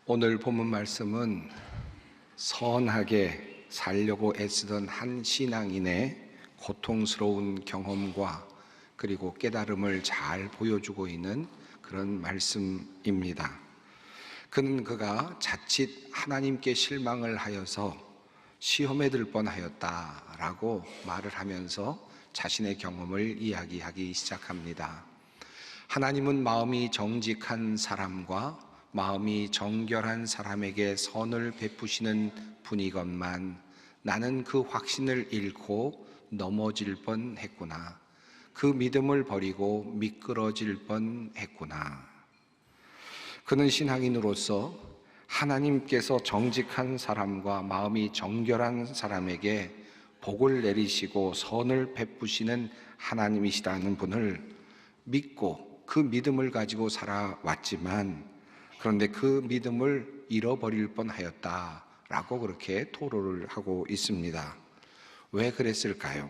오늘 본문 말씀은 선하게 살려고 애쓰던 한 신앙인의 고통스러운 경험과 그리고 깨달음을 잘 보여주고 있는 그런 말씀입니다. 그가 자칫 하나님께 실망을 하여서 시험에 들 뻔하였다라고 말을 하면서 자신의 경험을 이야기하기 시작합니다. 하나님은 마음이 정직한 사람과 마음이 정결한 사람에게 선을 베푸시는 분이건만 나는 그 확신을 잃고 넘어질 뻔했구나. 그 믿음을 버리고 미끄러질 뻔했구나. 그는 신앙인으로서 하나님께서 정직한 사람과 마음이 정결한 사람에게 복을 내리시고 선을 베푸시는 하나님이시라는 분을 믿고 그 믿음을 가지고 살아왔지만 그런데 그 믿음을 잃어버릴 뻔하였다라고 그렇게 토로를 하고 있습니다. 왜 그랬을까요?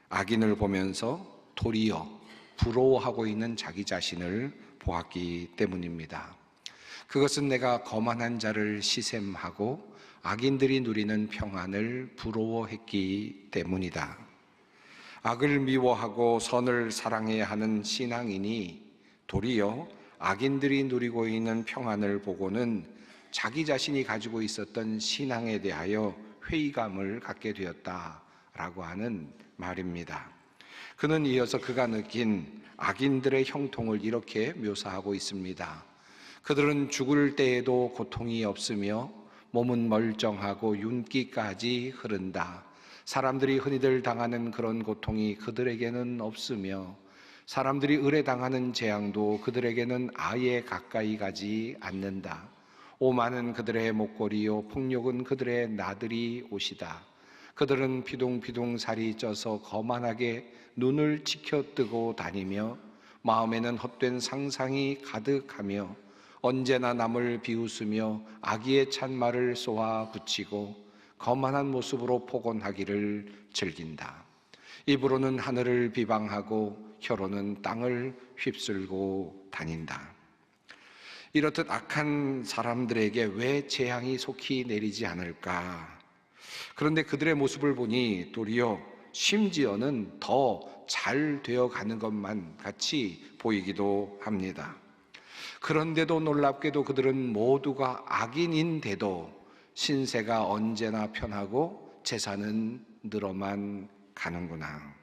악인을 보면서 도리어 부러워하고 있는 자기 자신을 보았기 때문입니다. 그것은 내가 거만한 자를 시샘하고 악인들이 누리는 평안을 부러워했기 때문이다. 악을 미워하고 선을 사랑해야 하는 신앙인이 도리어 악인들이 누리고 있는 평안을 보고는 자기 자신이 가지고 있었던 신앙에 대하여 회의감을 갖게 되었다라고 하는 말입니다. 그는 이어서 그가 느낀 악인들의 형통을 이렇게 묘사하고 있습니다. 그들은 죽을 때에도 고통이 없으며 몸은 멀쩡하고 윤기까지 흐른다. 사람들이 흔히들 당하는 그런 고통이 그들에게는 없으며 사람들이 의뢰당하는 재앙도 그들에게는 아예 가까이 가지 않는다. 오만은 그들의 목걸이요 폭력은 그들의 나들이 옷이다. 그들은 피둥피둥 살이 쪄서 거만하게 눈을 치켜뜨고 다니며 마음에는 헛된 상상이 가득하며 언제나 남을 비웃으며 악의의 찬말을 쏘아 붙이고 거만한 모습으로 포곤하기를 즐긴다. 입으로는 하늘을 비방하고 혀로는 땅을 휩쓸고 다닌다. 이렇듯 악한 사람들에게 왜 재앙이 속히 내리지 않을까? 그런데 그들의 모습을 보니 도리어 심지어는 더 잘 되어가는 것만 같이 보이기도 합니다. 그런데도 놀랍게도 그들은 모두가 악인인데도 신세가 언제나 편하고 재산은 늘어만 가는구나.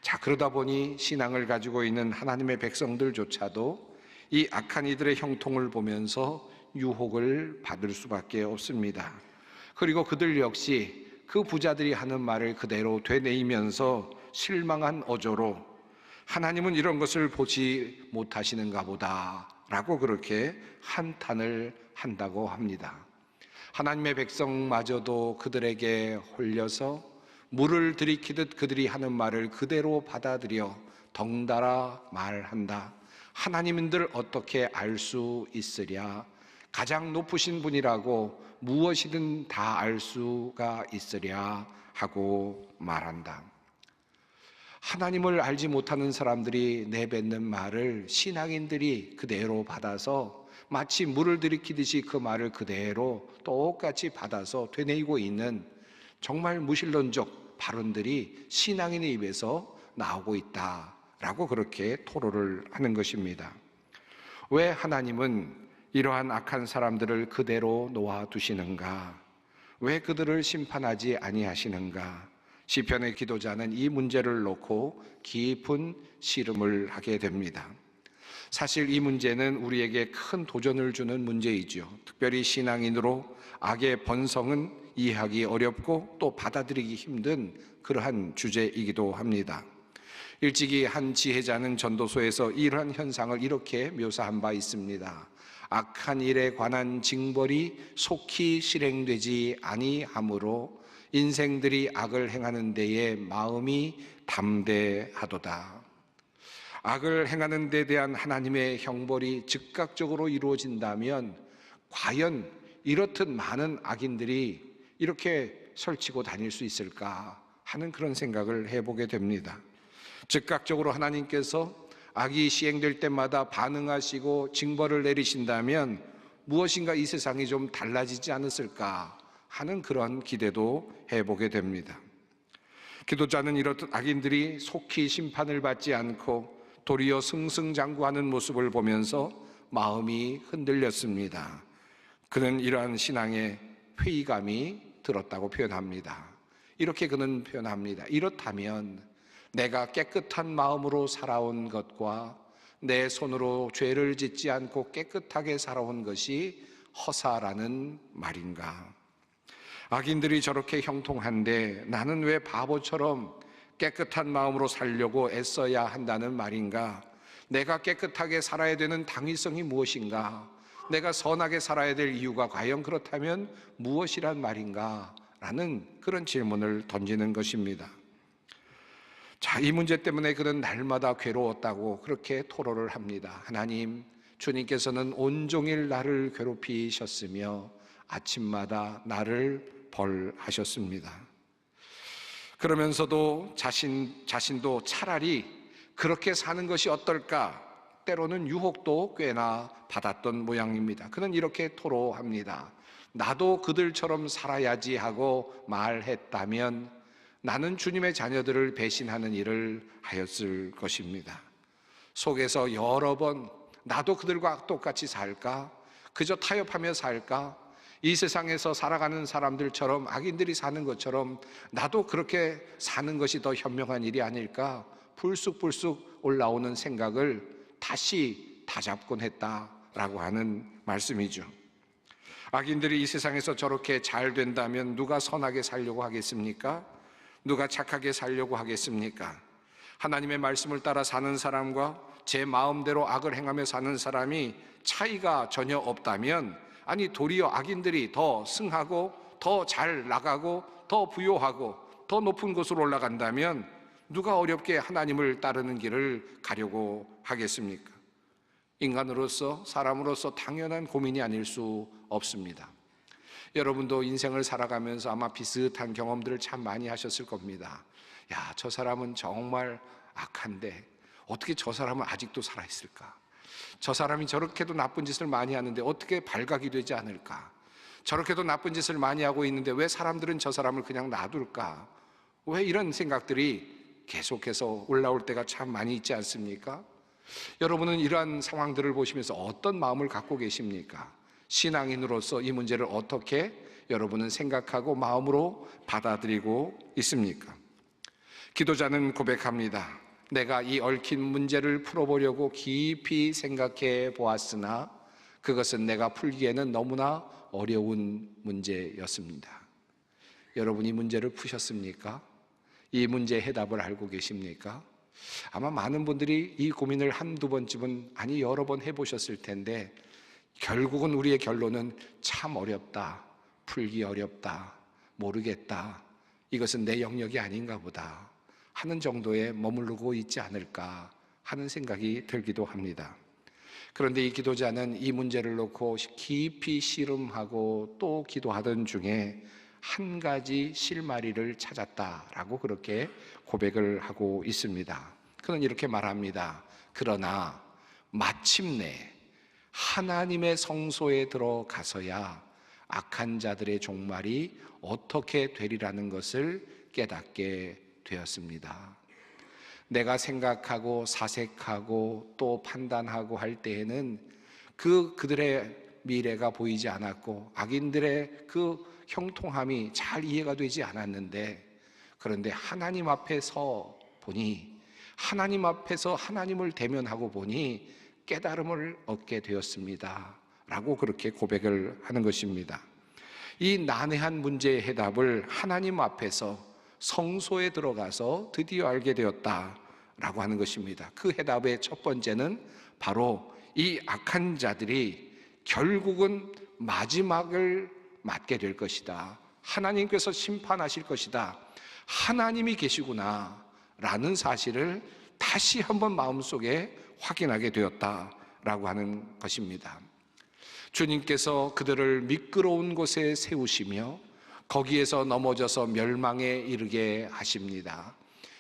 자, 그러다 보니 신앙을 가지고 있는 하나님의 백성들조차도 이 악한 이들의 형통을 보면서 유혹을 받을 수밖에 없습니다. 그리고 그들 역시 그 부자들이 하는 말을 그대로 되뇌이면서 실망한 어조로 하나님은 이런 것을 보지 못하시는가 보다 라고 그렇게 한탄을 한다고 합니다. 하나님의 백성마저도 그들에게 홀려서 물을 들이키듯 그들이 하는 말을 그대로 받아들여 덩달아 말한다. 하나님인들 어떻게 알 수 있으랴? 가장 높으신 분이라고 무엇이든 다 알 수가 있으랴 하고 말한다. 하나님을 알지 못하는 사람들이 내뱉는 말을 신앙인들이 그대로 받아서 마치 물을 들이키듯이 그 말을 그대로 똑같이 받아서 되뇌이고 있는 정말 무신론적 발언들이 신앙인의 입에서 나오고 있다라고 그렇게 토로를 하는 것입니다. 왜 하나님은 이러한 악한 사람들을 그대로 놓아두시는가? 왜 그들을 심판하지 아니하시는가? 시편의 기도자는 이 문제를 놓고 깊은 씨름을 하게 됩니다. 사실 이 문제는 우리에게 큰 도전을 주는 문제이죠. 특별히 신앙인으로 악의 번성은 이해하기 어렵고 또 받아들이기 힘든 그러한 주제이기도 합니다. 일찍이 한 지혜자는 전도서에서 이러한 현상을 이렇게 묘사한 바 있습니다. 악한 일에 관한 징벌이 속히 실행되지 아니하므로 인생들이 악을 행하는 데에 마음이 담대하도다. 악을 행하는 데 대한 하나님의 형벌이 즉각적으로 이루어진다면 과연 이렇듯 많은 악인들이 이렇게 설치고 다닐 수 있을까 하는 그런 생각을 해보게 됩니다. 즉각적으로 하나님께서 악이 시행될 때마다 반응하시고 징벌을 내리신다면 무엇인가 이 세상이 좀 달라지지 않았을까 하는 그런 기대도 해보게 됩니다. 기도자는 이렇듯 악인들이 속히 심판을 받지 않고 도리어 승승장구하는 모습을 보면서 마음이 흔들렸습니다. 그는 이러한 신앙에 회의감이 들었다고 표현합니다. 이렇게 그는 표현합니다. 이렇다면 내가 깨끗한 마음으로 살아온 것과 내 손으로 죄를 짓지 않고 깨끗하게 살아온 것이 허사라는 말인가? 악인들이 저렇게 형통한데 나는 왜 바보처럼 깨끗한 마음으로 살려고 애써야 한다는 말인가? 내가 깨끗하게 살아야 되는 당위성이 무엇인가? 내가 선하게 살아야 될 이유가 과연 그렇다면 무엇이란 말인가? 라는 그런 질문을 던지는 것입니다. 자, 이 문제 때문에 그는 날마다 괴로웠다고 그렇게 토로를 합니다. 하나님, 주님께서는 온종일 나를 괴롭히셨으며 아침마다 나를 벌하셨습니다. 그러면서도 자신도 차라리 그렇게 사는 것이 어떨까? 때로는 유혹도 꽤나 받았던 모양입니다. 그는 이렇게 토로합니다. 나도 그들처럼 살아야지 하고 말했다면 나는 주님의 자녀들을 배신하는 일을 하였을 것입니다. 속에서 여러 번 나도 그들과 똑같이 살까? 그저 타협하며 살까? 이 세상에서 살아가는 사람들처럼 악인들이 사는 것처럼 나도 그렇게 사는 것이 더 현명한 일이 아닐까? 불쑥불쑥 올라오는 생각을 다시 다잡곤 했다라고 하는 말씀이죠. 악인들이 이 세상에서 저렇게 잘 된다면 누가 선하게 살려고 하겠습니까? 누가 착하게 살려고 하겠습니까? 하나님의 말씀을 따라 사는 사람과 제 마음대로 악을 행하며 사는 사람이 차이가 전혀 없다면, 아니 도리어 악인들이 더 승하고 더 잘 나가고 더 부요하고 더 높은 곳으로 올라간다면 누가 어렵게 하나님을 따르는 길을 가려고 하겠습니까? 인간으로서, 사람으로서 당연한 고민이 아닐 수 없습니다. 여러분도 인생을 살아가면서 아마 비슷한 경험들을 참 많이 하셨을 겁니다. 야, 저 사람은 정말 악한데 어떻게 저 사람은 아직도 살아있을까? 저 사람이 저렇게도 나쁜 짓을 많이 하는데 어떻게 발각이 되지 않을까? 저렇게도 나쁜 짓을 많이 하고 있는데 왜 사람들은 저 사람을 그냥 놔둘까? 왜 이런 생각들이 계속해서 올라올 때가 참 많이 있지 않습니까? 여러분은 이러한 상황들을 보시면서 어떤 마음을 갖고 계십니까? 신앙인으로서 이 문제를 어떻게 여러분은 생각하고 마음으로 받아들이고 있습니까? 기도자는 고백합니다. 내가 이 얽힌 문제를 풀어보려고 깊이 생각해 보았으나 그것은 내가 풀기에는 너무나 어려운 문제였습니다. 여러분이 문제를 푸셨습니까? 이 문제의 해답을 알고 계십니까? 아마 많은 분들이 이 고민을 한두 번쯤은, 아니 여러 번 해보셨을 텐데 결국은 우리의 결론은 참 어렵다, 풀기 어렵다, 모르겠다, 이것은 내 영역이 아닌가 보다 하는 정도에 머무르고 있지 않을까 하는 생각이 들기도 합니다. 그런데 이 기도자는 이 문제를 놓고 깊이 씨름하고 또 기도하던 중에 한 가지 실마리를 찾았다라고 그렇게 고백을 하고 있습니다. 그는 이렇게 말합니다. 그러나 마침내 하나님의 성소에 들어가서야 악한 자들의 종말이 어떻게 되리라는 것을 깨닫게 되었습니다. 내가 생각하고 사색하고 또 판단하고 할 때에는 그들의 미래가 보이지 않았고 악인들의 그 형통함이 잘 이해가 되지 않았는데, 그런데 하나님 앞에 서 보니, 하나님 앞에서 하나님을 대면하고 보니 깨달음을 얻게 되었습니다 라고 그렇게 고백을 하는 것입니다. 이 난해한 문제의 해답을 하나님 앞에서 성소에 들어가서 드디어 알게 되었다라고 하는 것입니다. 그 해답의 첫 번째는 바로 이 악한 자들이 결국은 마지막을 맞게 될 것이다 하나님께서 심판하실 것이다. 하나님이 계시구나 라는 사실을 다시 한번 마음속에 확인하게 되었다라고 하는 것입니다. 주님께서 그들을 미끄러운 곳에 세우시며 거기에서 넘어져서 멸망에 이르게 하십니다.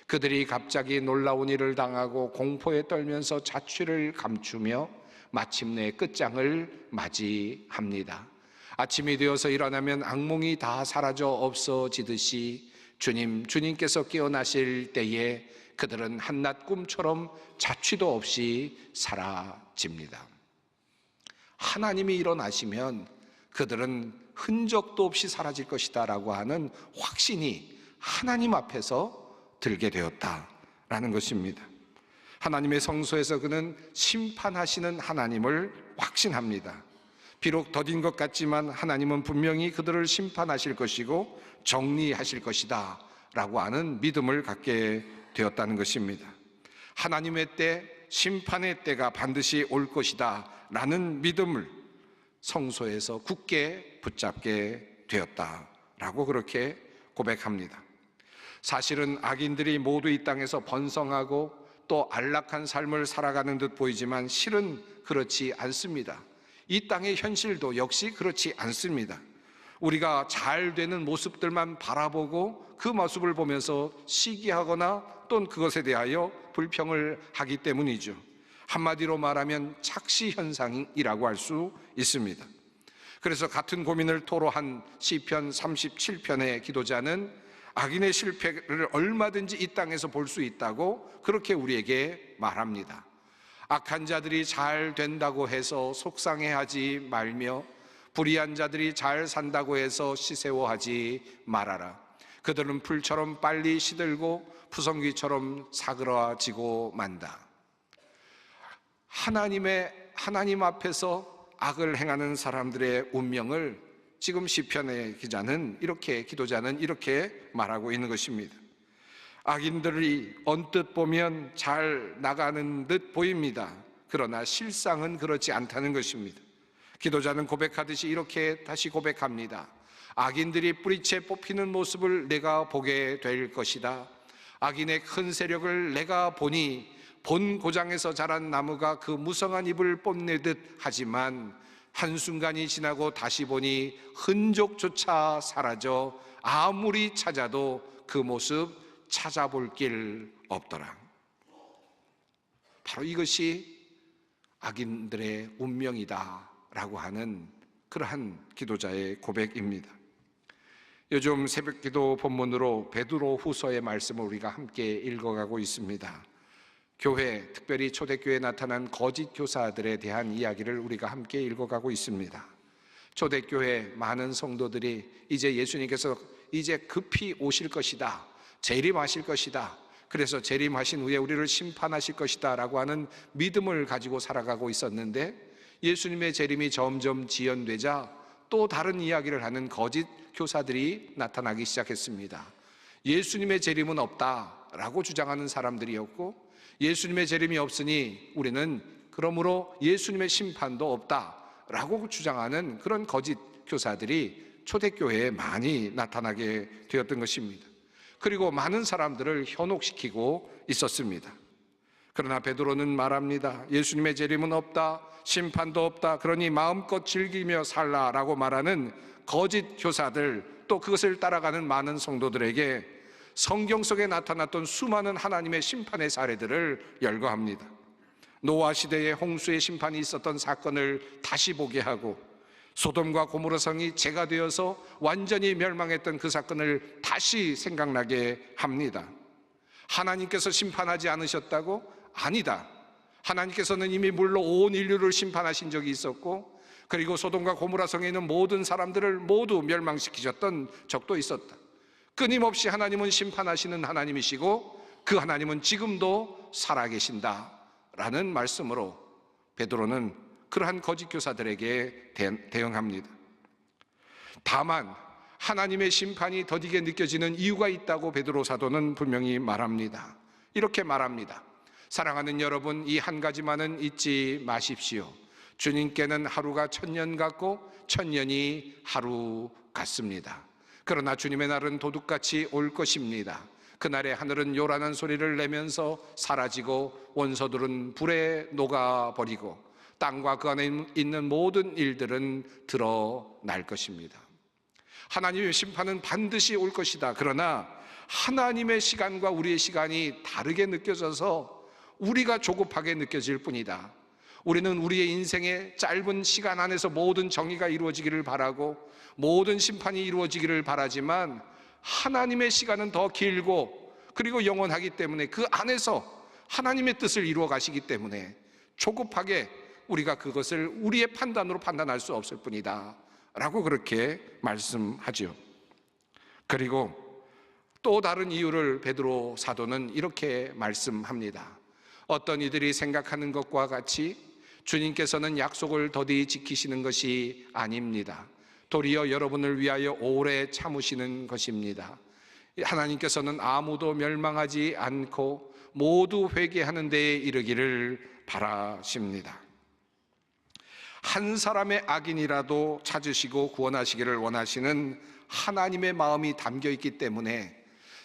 그들이 갑자기 놀라운 일을 당하고 공포에 떨면서 자취를 감추며 마침내 끝장을 맞이합니다. 아침이 되어서 일어나면 악몽이 다 사라져 없어지듯이 주님께서 깨어나실 때에 그들은 한낮 꿈처럼 자취도 없이 사라집니다. 하나님이 일어나시면 그들은 흔적도 없이 사라질 것이다 라고 하는 확신이 하나님 앞에서 들게 되었다라는 것입니다. 하나님의 성소에서 그는 심판하시는 하나님을 확신합니다. 비록 더딘 것 같지만 하나님은 분명히 그들을 심판하실 것이고 정리하실 것이다 라고 하는 믿음을 갖게 되었다는 것입니다. 하나님의 때, 심판의 때가 반드시 올 것이다 라는 믿음을 성소에서 굳게 붙잡게 되었다라고 그렇게 고백합니다. 사실은 악인들이 모두 이 땅에서 번성하고 또 안락한 삶을 살아가는 듯 보이지만 실은 그렇지 않습니다. 이 땅의 현실도 역시 그렇지 않습니다. 우리가 잘 되는 모습들만 바라보고 그 모습을 보면서 시기하거나 또는 그것에 대하여 불평을 하기 때문이죠. 한마디로 말하면 착시 현상이라고 할 수 있습니다. 그래서 같은 고민을 토로한 시편 37편의 기도자는 악인의 실패를 얼마든지 이 땅에서 볼 수 있다고 그렇게 우리에게 말합니다. 악한 자들이 잘 된다고 해서 속상해하지 말며 불의한 자들이 잘 산다고 해서 시세워하지 말아라. 그들은 풀처럼 빨리 시들고 푸성귀처럼 사그라지고 만다. 하나님 앞에서 악을 행하는 사람들의 운명을 지금 시편의 기도자는 이렇게 말하고 있는 것입니다. 악인들이 언뜻 보면 잘 나가는 듯 보입니다. 그러나 실상은 그렇지 않다는 것입니다. 기도자는 고백하듯이 이렇게 다시 고백합니다. 악인들이 뿌리채 뽑히는 모습을 내가 보게 될 것이다. 악인의 큰 세력을 내가 보니 본 고장에서 자란 나무가 그 무성한 잎을 뽐내듯 하지만 한순간이 지나고 다시 보니 흔적조차 사라져 아무리 찾아도 그 모습 찾아볼 길 없더라. 바로 이것이 악인들의 운명이다 라고 하는 그러한 기도자의 고백입니다. 요즘 새벽기도 본문으로 베드로 후서의 말씀을 우리가 함께 읽어가고 있습니다. 교회, 특별히 초대교회에 나타난 거짓 교사들에 대한 이야기를 우리가 함께 읽어가고 있습니다. 초대교회 많은 성도들이 이제 예수님께서 이제 급히 오실 것이다, 재림하실 것이다, 그래서 재림하신 후에 우리를 심판하실 것이다 라고 하는 믿음을 가지고 살아가고 있었는데, 예수님의 재림이 점점 지연되자 또 다른 이야기를 하는 거짓 교사들이 나타나기 시작했습니다. 예수님의 재림은 없다라고 주장하는 사람들이었고, 예수님의 재림이 없으니 우리는 그러므로 예수님의 심판도 없다라고 주장하는 그런 거짓 교사들이 초대교회에 많이 나타나게 되었던 것입니다. 그리고 많은 사람들을 현혹시키고 있었습니다. 그러나 베드로는 말합니다. 예수님의 재림은 없다, 심판도 없다, 그러니 마음껏 즐기며 살라라고 말하는 거짓 교사들, 또 그것을 따라가는 많은 성도들에게 성경 속에 나타났던 수많은 하나님의 심판의 사례들을 열거합니다. 노아 시대에 홍수의 심판이 있었던 사건을 다시 보게 하고, 소돔과 고모라 성이 재가 되어서 완전히 멸망했던 그 사건을 다시 생각나게 합니다. 하나님께서 심판하지 않으셨다고? 아니다. 하나님께서는 이미 물로 온 인류를 심판하신 적이 있었고, 그리고 소돔과 고모라 성에 있는 모든 사람들을 모두 멸망시키셨던 적도 있었다. 끊임없이 하나님은 심판하시는 하나님이시고 그 하나님은 지금도 살아계신다 라는 말씀으로 베드로는 그러한 거짓 교사들에게 대응합니다. 다만 하나님의 심판이 더디게 느껴지는 이유가 있다고 베드로 사도는 분명히 말합니다. 이렇게 말합니다. 사랑하는 여러분, 이 한 가지만은 잊지 마십시오. 주님께는 하루가 1000년 같고 1000년이 하루 같습니다. 그러나 주님의 날은 도둑같이 올 것입니다. 그날에 하늘은 요란한 소리를 내면서 사라지고 원소들은 불에 녹아버리고 땅과 그 안에 있는 모든 일들은 드러날 것입니다. 하나님의 심판은 반드시 올 것이다. 그러나 하나님의 시간과 우리의 시간이 다르게 느껴져서 우리가 조급하게 느껴질 뿐이다. 우리는 우리의 인생의 짧은 시간 안에서 모든 정의가 이루어지기를 바라고 모든 심판이 이루어지기를 바라지만 하나님의 시간은 더 길고 그리고 영원하기 때문에 그 안에서 하나님의 뜻을 이루어 가시기 때문에 조급하게 우리가 그것을 우리의 판단으로 판단할 수 없을 뿐이다 라고 그렇게 말씀하죠. 그리고 또 다른 이유를 베드로 사도는 이렇게 말씀합니다. 어떤 이들이 생각하는 것과 같이 주님께서는 약속을 더디 지키시는 것이 아닙니다. 도리어 여러분을 위하여 오래 참으시는 것입니다. 하나님께서는 아무도 멸망하지 않고 모두 회개하는 데에 이르기를 바라십니다. 한 사람의 악인이라도 찾으시고 구원하시기를 원하시는 하나님의 마음이 담겨 있기 때문에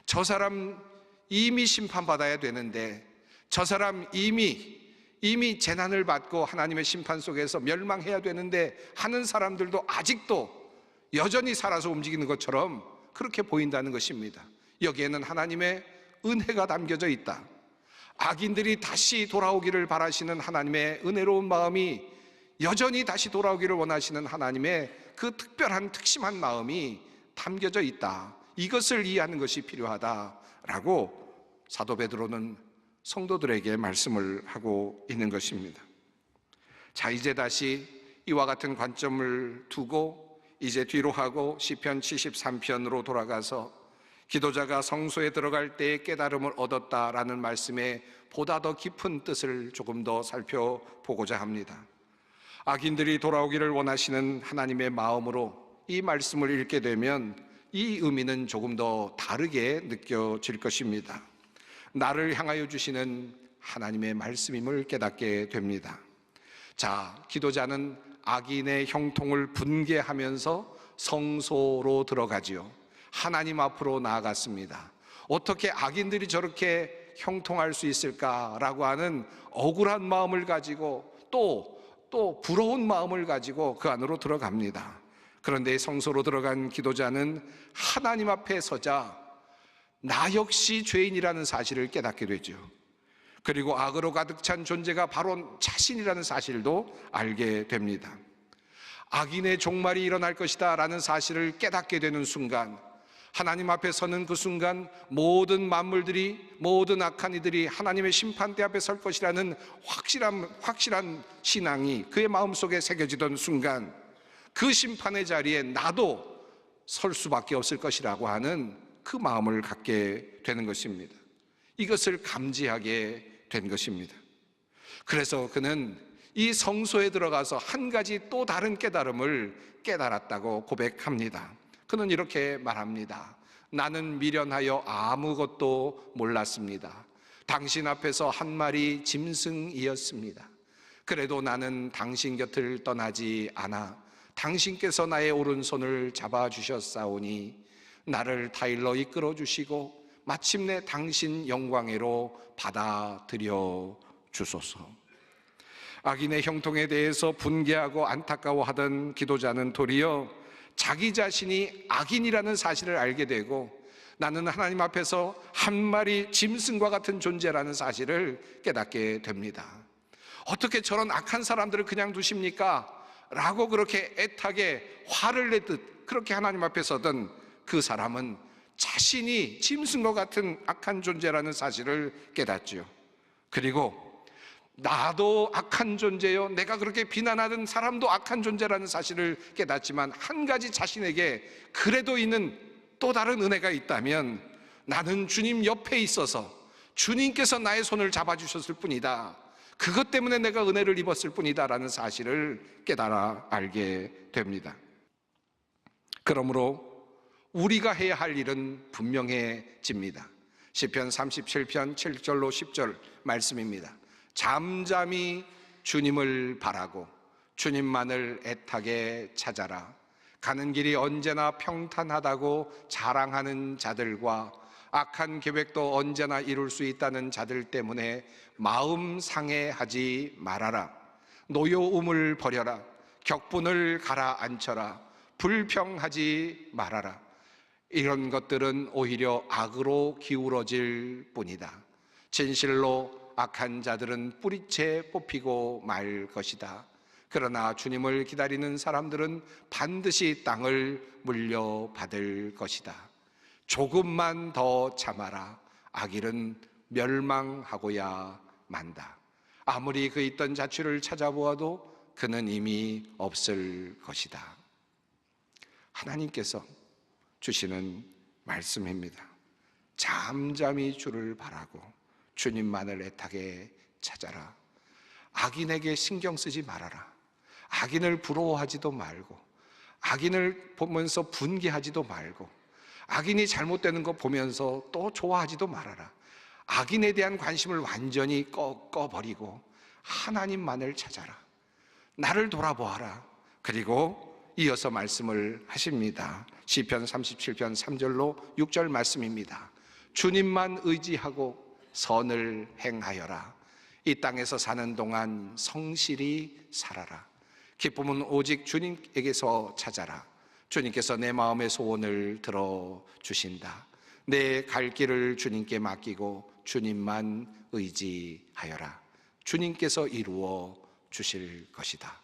저 사람 이미 심판받아야 되는데 저 사람 이미 재난을 받고 하나님의 심판 속에서 멸망해야 되는데 하는 사람들도 아직도 여전히 살아서 움직이는 것처럼 그렇게 보인다는 것입니다. 여기에는 하나님의 은혜가 담겨져 있다. 악인들이 다시 돌아오기를 바라시는 하나님의 은혜로운 마음이 여전히 다시 돌아오기를 원하시는 하나님의 그 특별한 특심한 마음이 담겨져 있다. 이것을 이해하는 것이 필요하다라고 사도 베드로는 성도들에게 말씀을 하고 있는 것입니다. 자, 이제 다시 이와 같은 관점을 두고 이제 뒤로 하고 시편 73편으로 돌아가서 기도자가 성소에 들어갈 때에 깨달음을 얻었다라는 말씀에 보다 더 깊은 뜻을 조금 더 살펴보고자 합니다. 악인들이 돌아오기를 원하시는 하나님의 마음으로 이 말씀을 읽게 되면 이 의미는 조금 더 다르게 느껴질 것입니다. 나를 향하여 주시는 하나님의 말씀임을 깨닫게 됩니다. 자, 기도자는 악인의 형통을 분개하면서 성소로 들어가지요. 하나님 앞으로 나아갔습니다. 어떻게 악인들이 저렇게 형통할 수 있을까라고 하는 억울한 마음을 가지고 또 부러운 마음을 가지고 그 안으로 들어갑니다. 그런데 성소로 들어간 기도자는 하나님 앞에 서자 나 역시 죄인이라는 사실을 깨닫게 되죠. 그리고 악으로 가득 찬 존재가 바로 자신이라는 사실도 알게 됩니다. 악인의 종말이 일어날 것이다 라는 사실을 깨닫게 되는 순간, 하나님 앞에 서는 그 순간 모든 만물들이, 모든 악한 이들이 하나님의 심판대 앞에 설 것이라는 확실한 신앙이 그의 마음속에 새겨지던 순간 그 심판의 자리에 나도 설 수밖에 없을 것이라고 하는 그 마음을 갖게 되는 것입니다. 이것을 감지하게 된 것입니다. 그래서 그는 이 성소에 들어가서 한 가지 또 다른 깨달음을 깨달았다고 고백합니다. 그는 이렇게 말합니다. 나는 미련하여 아무것도 몰랐습니다. 당신 앞에서 한 마리 짐승이었습니다. 그래도 나는 당신 곁을 떠나지 않아 당신께서 나의 오른손을 잡아주셨사오니 나를 타일러 이끌어 주시고 마침내 당신 영광으로 받아들여 주소서. 악인의 형통에 대해서 분개하고 안타까워하던 기도자는 도리어 자기 자신이 악인이라는 사실을 알게 되고 나는 하나님 앞에서 한 마리 짐승과 같은 존재라는 사실을 깨닫게 됩니다. 어떻게 저런 악한 사람들을 그냥 두십니까? 라고 그렇게 애타게 화를 내듯 그렇게 하나님 앞에 서던 그 사람은 자신이 짐승과 같은 악한 존재라는 사실을 깨닫지요. 그리고 나도 악한 존재요, 내가 그렇게 비난하던 사람도 악한 존재라는 사실을 깨닫지만 한 가지 자신에게 그래도 있는 또 다른 은혜가 있다면 나는 주님 옆에 있어서 주님께서 나의 손을 잡아주셨을 뿐이다, 그것 때문에 내가 은혜를 입었을 뿐이다 라는 사실을 깨달아 알게 됩니다. 그러므로 우리가 해야 할 일은 분명해집니다. 시편 37편 7절로 10절 말씀입니다. 잠잠히 주님을 바라고 주님만을 애타게 찾아라. 가는 길이 언제나 평탄하다고 자랑하는 자들과 악한 계획도 언제나 이룰 수 있다는 자들 때문에 마음 상해하지 말아라. 노여움을 버려라. 격분을 가라앉혀라. 불평하지 말아라. 이런 것들은 오히려 악으로 기울어질 뿐이다. 진실로 악한 자들은 뿌리채 뽑히고 말 것이다. 그러나 주님을 기다리는 사람들은 반드시 땅을 물려받을 것이다. 조금만 더 참아라. 악일은 멸망하고야 만다. 아무리 그 있던 자취를 찾아보아도 그는 이미 없을 것이다. 하나님께서 주시는 말씀입니다. 잠잠히 주를 바라고 주님만을 애타게 찾아라. 악인에게 신경 쓰지 말아라. 악인을 부러워하지도 말고, 악인을 보면서 분개하지도 말고, 악인이 잘못되는 거 보면서 또 좋아하지도 말아라. 악인에 대한 관심을 완전히 꺼버리고 하나님만을 찾아라. 나를 돌아보아라. 그리고 이어서 말씀을 하십니다. 시편 37편 3절로 6절 말씀입니다. 주님만 의지하고 선을 행하여라. 이 땅에서 사는 동안 성실히 살아라. 기쁨은 오직 주님에게서 찾아라. 주님께서 내 마음의 소원을 들어주신다. 내 갈 길을 주님께 맡기고 주님만 의지하여라. 주님께서 이루어 주실 것이다.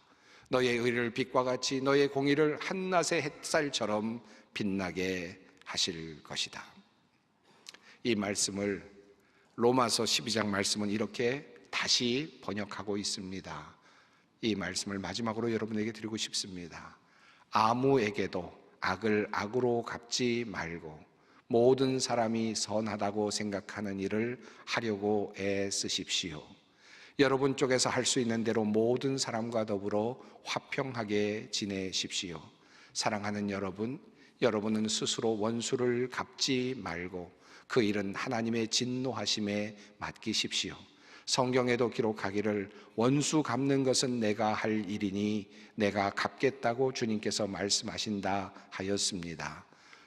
너의 의를 빛과 같이 너의 공의를 한낮의 햇살처럼 빛나게 하실 것이다. 이 말씀을 로마서 12장 말씀은 이렇게 다시 번역하고 있습니다. 이 말씀을 마지막으로 여러분에게 드리고 싶습니다. 아무에게도 악을 악으로 갚지 말고 모든 사람이 선하다고 생각하는 일을 하려고 애쓰십시오. 여러분 쪽에서 할 수 있는 대로 모든 사람과 더불어 화평하게 지내십시오. 사랑하는 여러분, 여러분은 스스로 원수를 갚지 말고 그 일은 하나님의 진노하심에 맡기십시오. 성경에도 기록하기를 원수 갚는 것은 내가 할 일이니 내가 갚겠다고 주님께서 말씀하신다 하였습니다.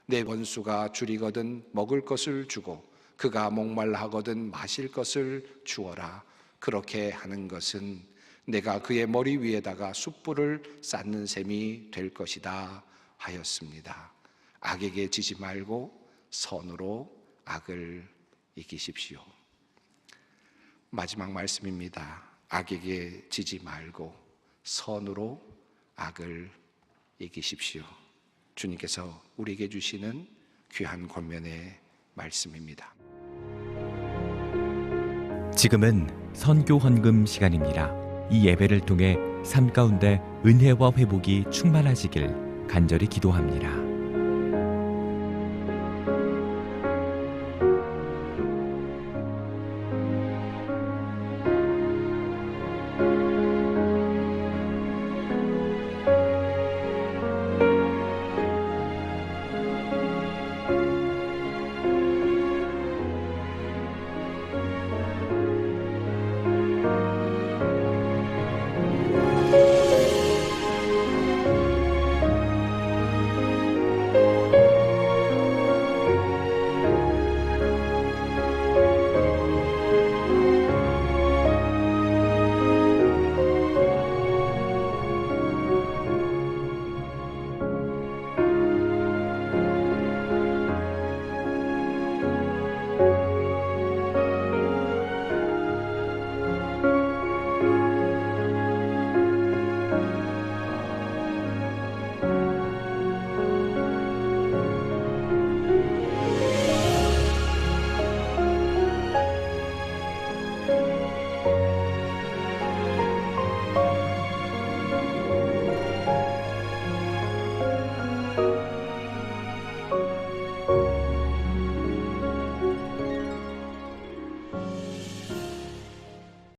내 원수가 줄이거든 먹을 것을 주고 그가 목말라 하거든 마실 것을 주어라. 그렇게 하는 것은 내가 그의 머리 위에다가 숯불을 쌓는 셈이 될 것이다 하였습니다. 악에게 지지 말고 선으로 악을 이기십시오. 마지막 말씀입니다. 악에게 지지 말고 선으로 악을 이기십시오. 주님께서 우리에게 주시는 귀한 권면의 말씀입니다. 지금은 선교 헌금 시간입니다. 이 예배를 통해 삶 가운데 은혜와 회복이 충만하시길 간절히 기도합니다.